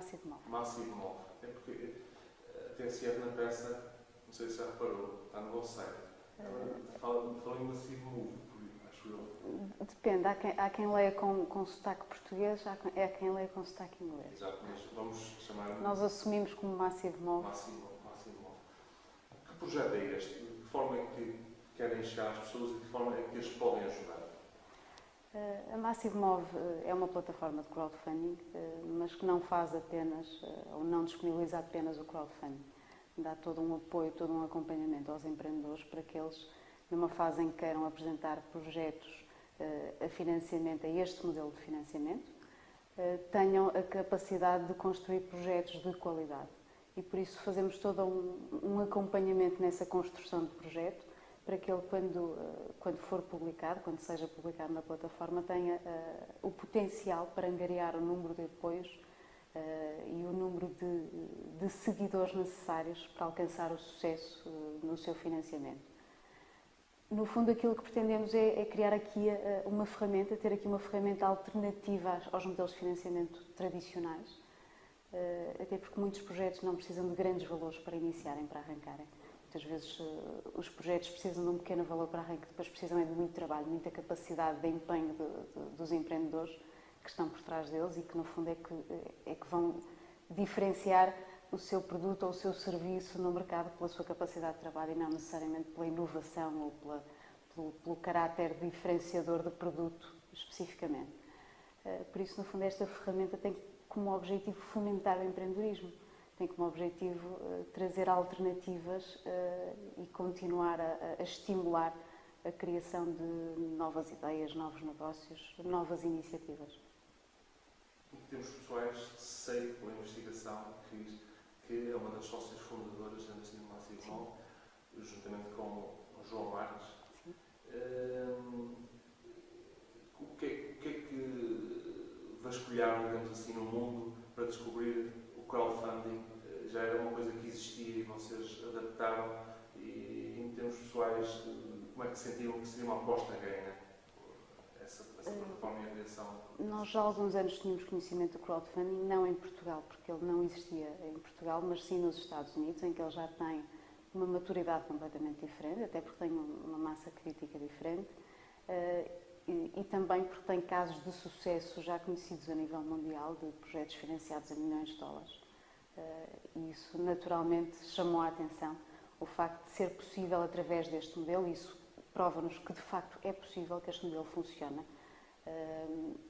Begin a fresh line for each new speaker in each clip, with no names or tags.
Massive Move.
Massive Move. É porque a TSF na peça, não sei se já reparou, está no vosso site. Fala em Massive Move, acho eu.
Depende, há quem leia com sotaque português, há quem leia com sotaque inglês.
Exato, mas vamos chamar...
Nós assumimos como Massive Move.
Massive Move. Que projeto é este? De que forma é que querem chegar às pessoas e de que forma é que eles podem ajudar?
A Massive Move é uma plataforma de crowdfunding, mas que não faz apenas, ou não disponibiliza apenas o crowdfunding. Dá todo um apoio, todo um acompanhamento aos empreendedores para que eles, numa fase em que queiram apresentar projetos a financiamento, a este modelo de financiamento, tenham a capacidade de construir projetos de qualidade. E por isso fazemos todo um acompanhamento nessa construção de projeto, para que ele, quando for publicado, quando seja publicado na plataforma, tenha o potencial para angariar o número de apoios e o número de seguidores necessários para alcançar o sucesso no seu financiamento. No fundo, aquilo que pretendemos é criar aqui uma ferramenta, ter aqui uma ferramenta alternativa aos modelos de financiamento tradicionais, até porque muitos projetos não precisam de grandes valores para iniciarem, para arrancarem. Muitas vezes os projetos precisam de um pequeno valor para arranque, depois precisam de muito trabalho, muita capacidade de empenho dos empreendedores que estão por trás deles e que, no fundo, é que vão diferenciar o seu produto ou o seu serviço no mercado pela sua capacidade de trabalho e não necessariamente pela inovação ou pelo caráter diferenciador do produto especificamente. Por isso, no fundo, esta ferramenta tem como objetivo fomentar o empreendedorismo, tem como objetivo trazer alternativas e continuar a estimular a criação de novas ideias, novos negócios, novas iniciativas.
Em termos pessoais, sei pela investigação que é uma das sócias fundadoras da Massive Move, juntamente com o João Marques. O que é que vasculharam, digamos assim, no mundo para descobrir o crowdfunding? Já era uma coisa que existia e vocês adaptaram, e em termos pessoais, como é que sentiram que seria uma aposta ganha essa plataforma e a criação?
Nós já há alguns anos tínhamos conhecimento do crowdfunding, não em Portugal, porque ele não existia em Portugal, mas sim nos Estados Unidos, em que ele já tem uma maturidade completamente diferente, até porque tem uma massa crítica diferente, e também porque tem casos de sucesso já conhecidos a nível mundial, de projetos financiados a milhões de dólares. E isso naturalmente chamou a atenção, o facto de ser possível através deste modelo, e isso prova-nos que de facto é possível, que este modelo funciona.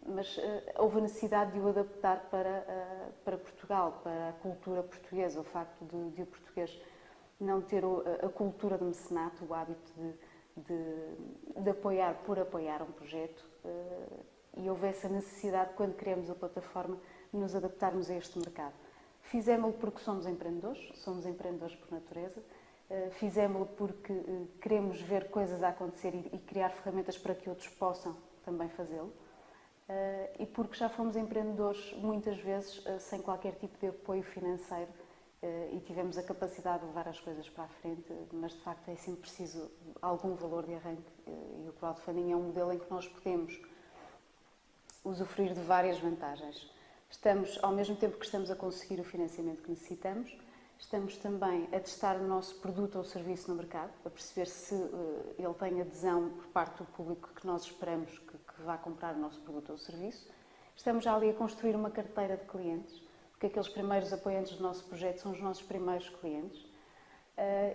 Mas houve a necessidade de o adaptar para Portugal, para a cultura portuguesa, o facto de o português não ter a cultura de mecenato, o hábito de apoiar por apoiar um projeto, e houve essa necessidade, quando criamos a plataforma, de nos adaptarmos a este mercado. Fizemos-lo porque somos empreendedores por natureza, fizemos-lo porque queremos ver coisas a acontecer e criar ferramentas para que outros possam também fazê-lo, e porque já fomos empreendedores muitas vezes sem qualquer tipo de apoio financeiro e tivemos a capacidade de levar as coisas para a frente, mas de facto é sempre preciso algum valor de arranque, e o crowdfunding é um modelo em que nós podemos usufruir de várias vantagens. Ao mesmo tempo que estamos a conseguir o financiamento que necessitamos, estamos também a testar o nosso produto ou serviço no mercado, a perceber se ele tem adesão por parte do público que nós esperamos que vá comprar o nosso produto ou serviço. Estamos já ali a construir uma carteira de clientes, porque aqueles primeiros apoiantes do nosso projeto são os nossos primeiros clientes,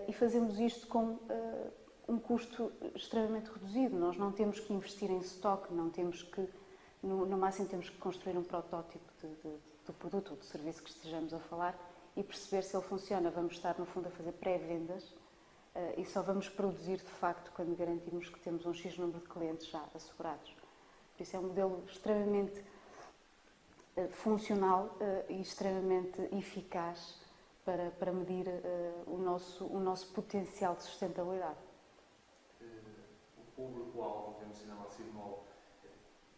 e fazemos isto com um custo extremamente reduzido. Nós não temos que investir em estoque, não temos que, no máximo temos que construir um protótipo do produto ou do serviço que estejamos a falar e perceber se ele funciona. Vamos estar, no fundo, a fazer pré-vendas e só vamos produzir, de facto, quando garantirmos que temos um X número de clientes já assegurados. Por isso é um modelo extremamente funcional e extremamente eficaz para medir o nosso potencial de sustentabilidade.
O público-alvo, digamos assim, na Massive Move,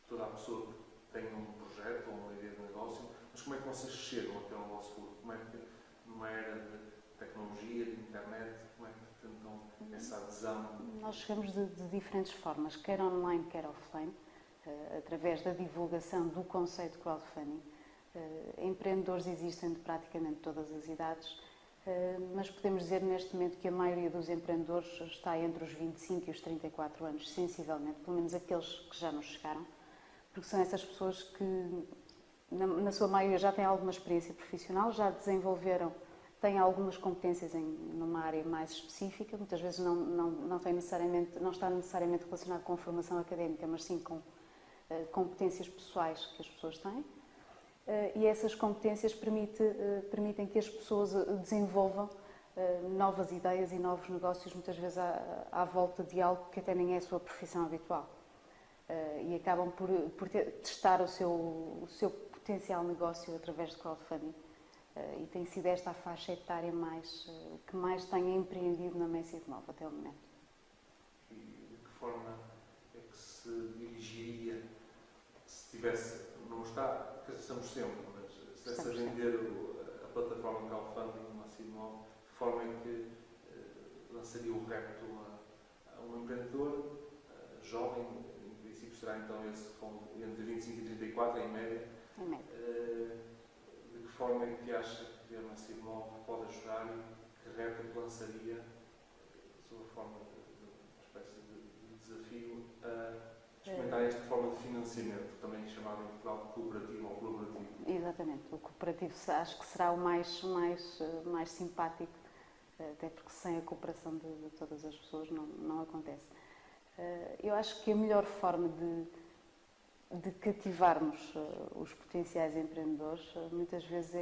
toda a pessoa que tem um projeto ou uma ideia de negócio, mas como é que vocês chegam até ao vosso público? Como é que, numa era de tecnologia, de internet, como é que tentam essa adesão?
Nós chegamos de diferentes formas, quer online, quer offline, através da divulgação do conceito de crowdfunding. Empreendedores existem de praticamente todas as idades, mas podemos dizer neste momento que a maioria dos empreendedores está entre os 25 e os 34 anos, sensivelmente, pelo menos aqueles que já nos chegaram, porque são essas pessoas que, na sua maioria, já têm alguma experiência profissional, já desenvolveram, têm algumas competências numa área mais específica, muitas vezes não está necessariamente relacionado com a formação académica, mas sim com competências pessoais que as pessoas têm. E essas competências permitem que as pessoas desenvolvam novas ideias e novos negócios, muitas vezes à volta de algo que até nem é a sua profissão habitual. E acabam por testar o seu potencial negócio através de crowdfunding. E tem sido esta a faixa etária que mais tenha empreendido na Massive Mob até o momento.
E de que forma é que se dirigiria se tivesse, não está, quer dizer, estamos sempre, mas se estivesse a vender a plataforma de crowdfunding, uma Mob, de que forma é que lançaria o repto a um empreendedor jovem, em princípio será então esse entre 25 e 34 em média.
Em média.
De que forma é que acha que a Massive Mob pode ajudar e que repto lançaria, sob a forma de uma espécie de desafio, a experimentar esta forma de financiamento, também chamado em Portugal de cooperativo ou colaborativo?
Exatamente. O cooperativo acho que será o mais simpático, até porque sem a cooperação de todas as pessoas não acontece. Eu acho que a melhor forma de cativarmos os potenciais empreendedores, muitas vezes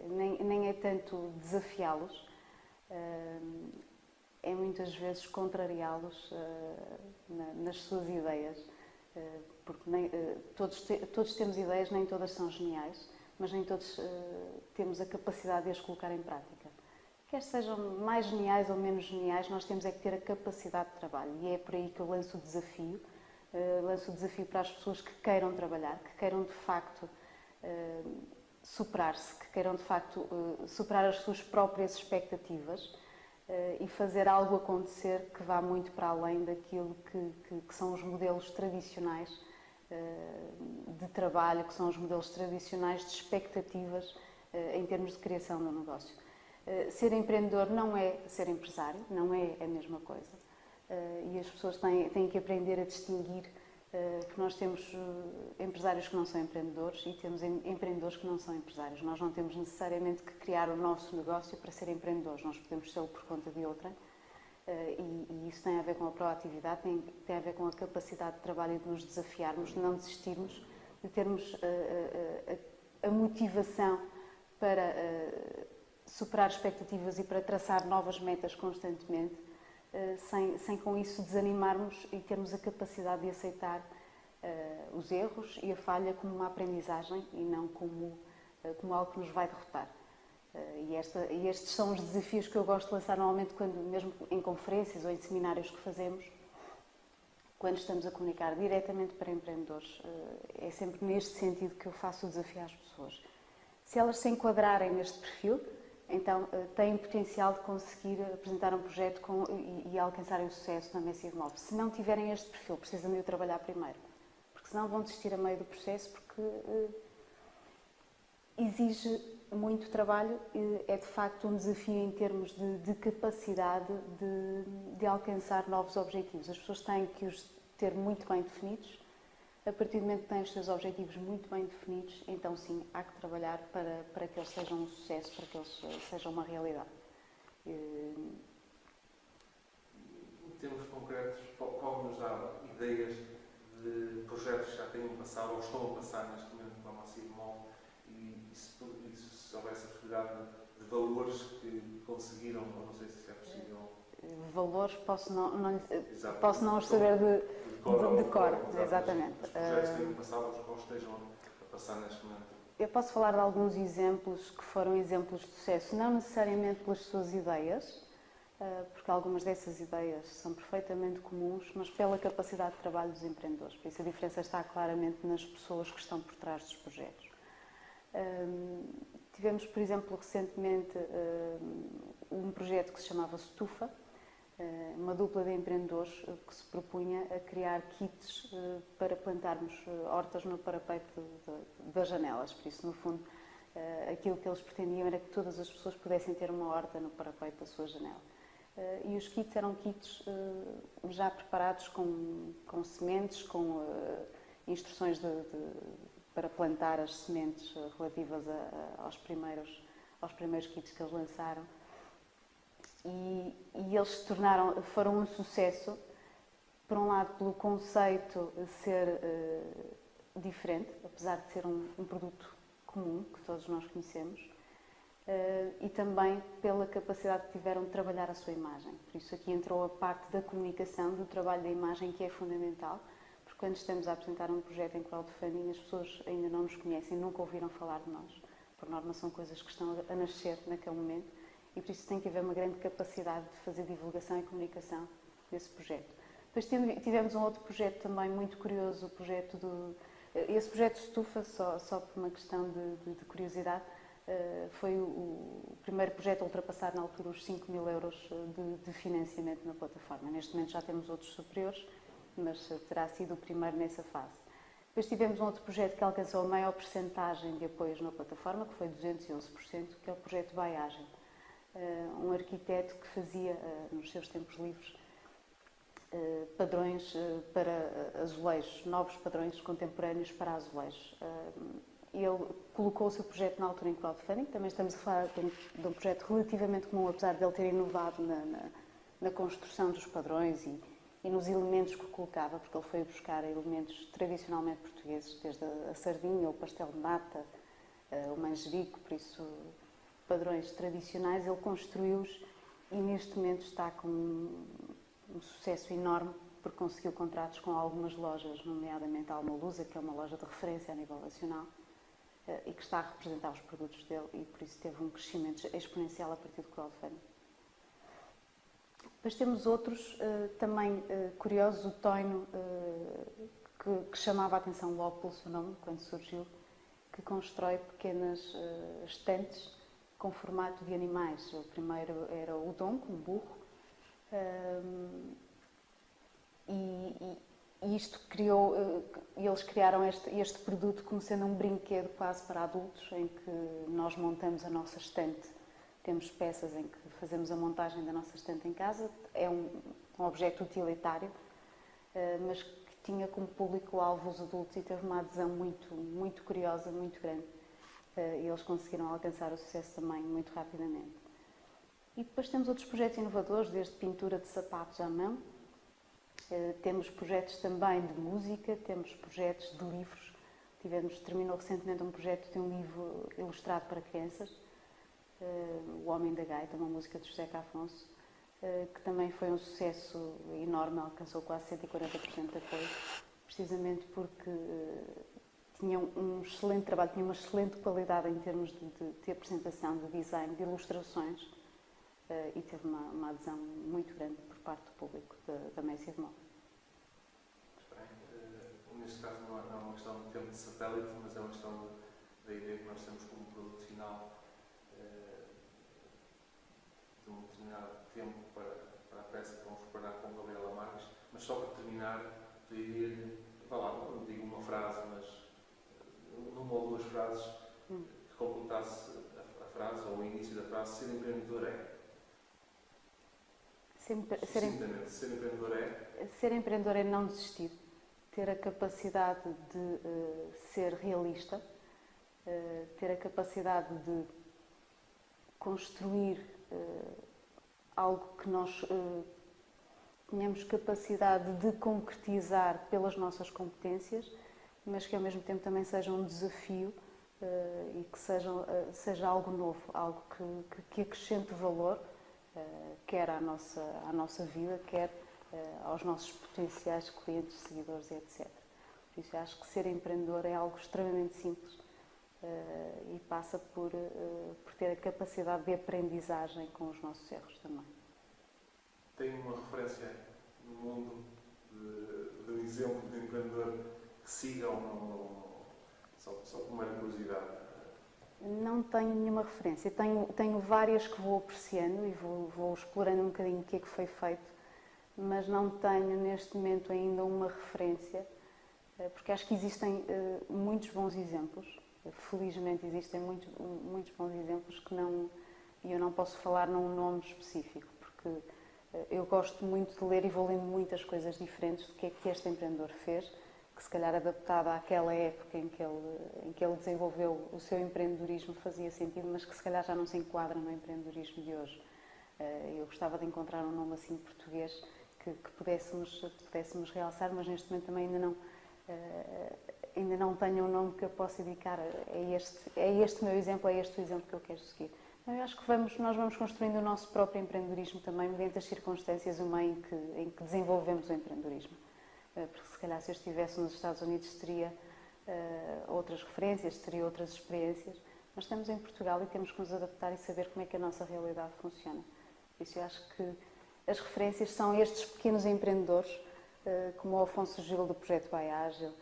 nem é tanto desafiá-los, é muitas vezes contrariá-los nas suas ideias, porque todos temos ideias, nem todas são geniais, mas nem todos temos a capacidade de as colocar em prática. Quer sejam mais geniais ou menos geniais, nós temos é que ter a capacidade de trabalho, e é por aí que eu lanço o desafio. Lanço o desafio para as pessoas que queiram trabalhar, que queiram de facto superar-se, que queiram de facto superar as suas próprias expectativas e fazer algo acontecer que vá muito para além daquilo que são os modelos tradicionais de trabalho, que são os modelos tradicionais de expectativas em termos de criação do negócio. Ser empreendedor não é ser empresário, não é a mesma coisa. E as pessoas têm que aprender a distinguir que nós temos empresários que não são empreendedores e temos empreendedores que não são empresários. Nós não temos necessariamente que criar o nosso negócio para ser empreendedores, nós podemos ser por conta de outra, e isso tem a ver com a proatividade, tem a ver com a capacidade de trabalho e de nos desafiarmos, de não desistirmos, de termos a motivação para superar expectativas e para traçar novas metas constantemente, sem com isso desanimarmos e termos a capacidade de aceitar os erros e a falha como uma aprendizagem e não como algo que nos vai derrotar. E estes são os desafios que eu gosto de lançar normalmente, mesmo em conferências ou em seminários que fazemos, quando estamos a comunicar diretamente para empreendedores. É sempre neste sentido que eu faço o desafio às pessoas. Se elas se enquadrarem neste perfil, então têm potencial de conseguir apresentar um projeto e alcançarem o sucesso na Massive Mob. Se não tiverem este perfil, precisam de o trabalhar primeiro, porque senão vão desistir a meio do processo, porque exige muito trabalho, é de facto um desafio em termos de capacidade de alcançar novos objetivos. As pessoas têm que os ter muito bem definidos. A partir do momento que têm os seus objetivos muito bem definidos, então sim, há que trabalhar para que eles sejam um sucesso, para que eles sejam uma realidade.
Em termos concretos, pode-nos dar ideias de projetos que já tenham passado ou estão a passar neste momento para a Massive Mob e se houvesse a possibilidade de valores que conseguiram, ou não sei se é possível.
Valores posso não os saber de cor, exatamente.
Os projetos que tenham passado ou estejam a passar neste momento.
Eu posso falar de alguns exemplos que foram exemplos de sucesso, não necessariamente pelas suas ideias, porque algumas dessas ideias são perfeitamente comuns, mas pela capacidade de trabalho dos empreendedores. Por isso a diferença está claramente nas pessoas que estão por trás dos projetos. Tivemos, por exemplo, recentemente um projeto que se chamava Stufa, uma dupla de empreendedores que se propunha a criar kits para plantarmos hortas no parapeito das janelas. Por isso, no fundo, Aquilo que eles pretendiam era que todas as pessoas pudessem ter uma horta no parapeito da sua janela. E os kits eram kits já preparados com sementes, com instruções para plantar as sementes relativas aos primeiros kits que eles lançaram. E eles foram um sucesso, por um lado pelo conceito de ser diferente, apesar de ser um produto comum, que todos nós conhecemos, e também pela capacidade que tiveram de trabalhar a sua imagem. Por isso aqui entrou a parte da comunicação, do trabalho da imagem, que é fundamental, porque quando estamos a apresentar um projeto em crowdfunding, as pessoas ainda não nos conhecem, nunca ouviram falar de nós. Por norma são coisas que estão a nascer naquele momento, e por isso tem que haver uma grande capacidade de fazer divulgação e comunicação desse projeto. Depois tivemos um outro projeto também muito curioso, esse projeto Estufa, só por uma questão de curiosidade, foi o primeiro projeto a ultrapassar na altura os 5.000 euros de financiamento na plataforma. Neste momento já temos outros superiores, mas terá sido o primeiro nessa fase. Depois tivemos um outro projeto que alcançou a maior percentagem de apoios na plataforma, que foi 211%, que é o projeto Baiagem. Um arquiteto que fazia, nos seus tempos livres, padrões para azulejos, novos padrões contemporâneos para azulejos. Ele colocou o seu projeto na altura em crowdfunding. Também estamos a falar de um projeto relativamente comum, apesar de ele ter inovado na construção dos padrões e nos elementos que colocava, porque ele foi buscar elementos tradicionalmente portugueses, desde a sardinha, o pastel de nata, o manjerico, por isso padrões tradicionais. Ele construiu-os e neste momento está com um sucesso enorme, porque conseguiu contratos com algumas lojas, nomeadamente a Alma Lusa, que é uma loja de referência a nível nacional, e que está a representar os produtos dele, e por isso teve um crescimento exponencial a partir do crowdfunding. Depois temos outros também curiosos, o Toino, que chamava a atenção logo pelo seu nome, quando surgiu, que constrói pequenas estantes com formato de animais. O primeiro era o Donco, um burro, e isto eles criaram este produto como sendo um brinquedo quase para adultos, em que nós montamos a nossa estante. Temos peças em que fazemos a montagem da nossa estante em casa. É um objeto utilitário, mas que tinha como público-alvo os adultos e teve uma adesão muito, muito curiosa, muito grande. E eles conseguiram alcançar o sucesso também muito rapidamente. E depois temos outros projetos inovadores, desde pintura de sapatos à mão. Temos projetos também de música, temos projetos de livros. Terminou recentemente um projeto de um livro ilustrado para crianças, O Homem da Gaita, uma música de José Afonso, que também foi um sucesso enorme, alcançou quase 140% de apoio, precisamente porque tinha um excelente trabalho, tinha uma excelente qualidade em termos de apresentação, de design, de ilustrações, e teve uma adesão muito grande por parte do público da Messia de Moda.
Neste caso não é uma questão de tempo de satélite, mas é uma questão da ideia que nós temos como produto final, de um determinado tempo para a peça que vamos preparar com o Gabriela Marques. Mas só para terminar, pediria-lhe, não digo uma frase, mas numa ou duas frases, que completasse a frase, ou o início da frase: ser empreendedor é.
Ser empreendedor é não desistir, ter a capacidade de ser realista, ter a capacidade de construir algo que nós tenhamos capacidade de concretizar pelas nossas competências, mas que ao mesmo tempo também seja um desafio e que seja algo novo, algo que acrescente valor, quer à nossa vida, quer aos nossos potenciais clientes, seguidores, etc. Por isso, acho que ser empreendedor é algo extremamente simples e passa por ter a capacidade de aprendizagem com os nossos erros também.
Tem uma referência no mundo de um exemplo de empreendedor que siga ou não? Só por mera curiosidade.
Não tenho nenhuma referência. Tenho várias que vou apreciando e vou explorando um bocadinho o que é que foi feito, mas não tenho neste momento ainda uma referência, porque acho que existem muitos bons exemplos Felizmente existem muitos bons exemplos que não, e eu não posso falar num nome específico, porque eu gosto muito de ler e vou lendo muitas coisas diferentes do que é que este empreendedor fez, que se calhar adaptada àquela época em que ele desenvolveu o seu empreendedorismo fazia sentido, mas que se calhar já não se enquadra no empreendedorismo de hoje. Eu gostava de encontrar um nome assim português que pudéssemos realçar, mas neste momento também ainda não tenho um nome que eu possa indicar. É este meu exemplo, é este o exemplo que eu quero seguir. Eu acho que nós vamos construindo o nosso próprio empreendedorismo também, mediante as circunstâncias em que desenvolvemos o empreendedorismo. Porque se calhar se eu estivesse nos Estados Unidos teria outras referências, teria outras experiências, mas estamos em Portugal e temos que nos adaptar e saber como é que a nossa realidade funciona. Por isso eu acho que as referências são estes pequenos empreendedores, como o Afonso Gil do Projeto Baiágil,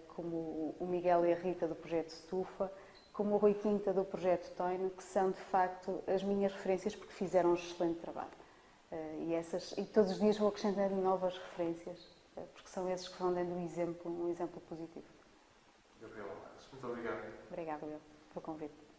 como o Miguel e a Rita do Projeto Stufa, como o Rui Quinta do Projeto Toino, que são de facto as minhas referências porque fizeram um excelente trabalho. E todos os dias vou acrescentando novas referências, porque são esses que vão dando um exemplo positivo.
Gabriela Marques, muito obrigado.
Obrigada, pelo convite.